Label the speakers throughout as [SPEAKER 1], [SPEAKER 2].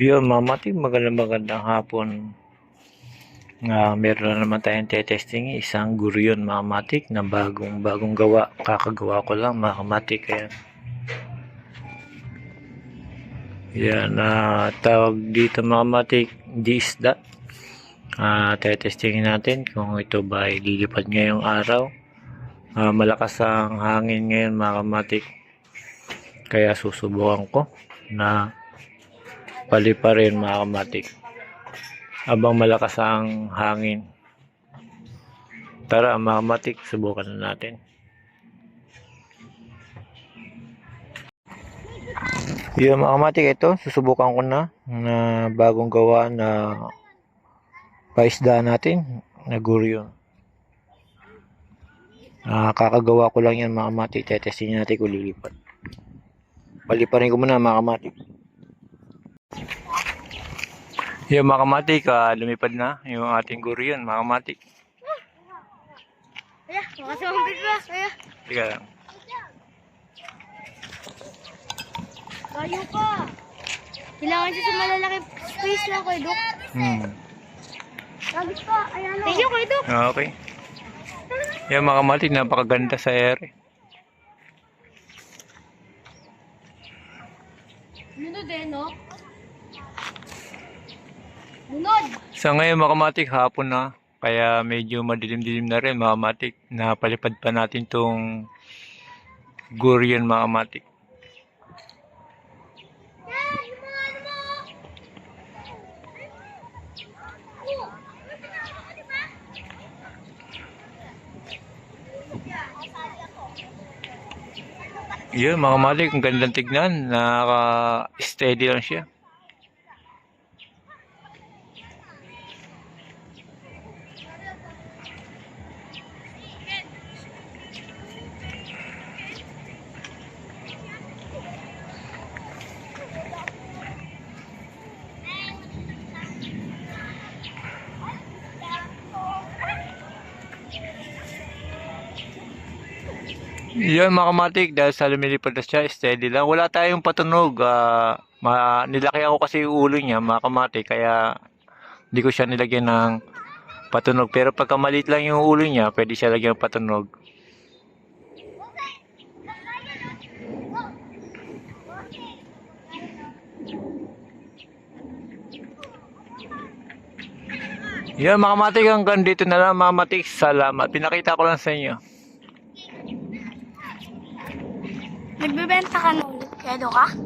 [SPEAKER 1] Yun, mamati, magandang hapon. Meron na naman tayong testing isang gurion mamatik na bagong gawa. Kakagawa ko lang mamatik. Ayan. Yan, tawag dito mamatik, di isda. Testingin natin kung ito ba ay lilipad ngayong araw. Malakas ang hangin ngayon mamatik. Kaya susubukan ko na paliparin mamatik. Abang malakas ang hangin. Tara mga matik, subukan na natin. Yung mga matik, ito susubukan ko na bagong gawa na paisda natin na gurion. Kakagawa ko lang yan mga matik. Tetestin natin kung lilipat. Paliparin ko muna mga matik. Yung mga kamatik, lumipad na yung ating gurion, mga kamatik.
[SPEAKER 2] Ayan, makasambit ba? Ayan.
[SPEAKER 1] Tiga lang.
[SPEAKER 2] Kayo ka. Kailangan siya sa malalaki space lang kayo, Dok. Lagit ka, ayan o. Thank you kayo, Dok.
[SPEAKER 1] Okay. Yung mga kamatik, napakaganda sa ere.
[SPEAKER 2] Lunod eh, no? Lunod!
[SPEAKER 1] Sa ngayon mga kamatik, hapon na. Kaya medyo madilim-dilim na rin mga kamatik. Napalipad pa natin tong gurion mga kamatik. Yun mga kamatik, ang gandang tignan. Naka-steady lang siya. Yun mga kamatik, dahil sa lumilipad na siya, steady lang. Wala tayong patunog. Nilaki ako kasi yung ulo niya mga kamatik, kaya hindi ko siya nilagyan ng patunog. Pero pagka maliit lang yung ulo niya, pwede siya lagyan ng patunog. Yun mga kamatik, hanggang dito na lang mga kamatik. Salamat. Pinakita ko lang sa inyo.
[SPEAKER 2] Nagbebenta ka nung kedo ka?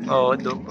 [SPEAKER 1] Oo, Dok.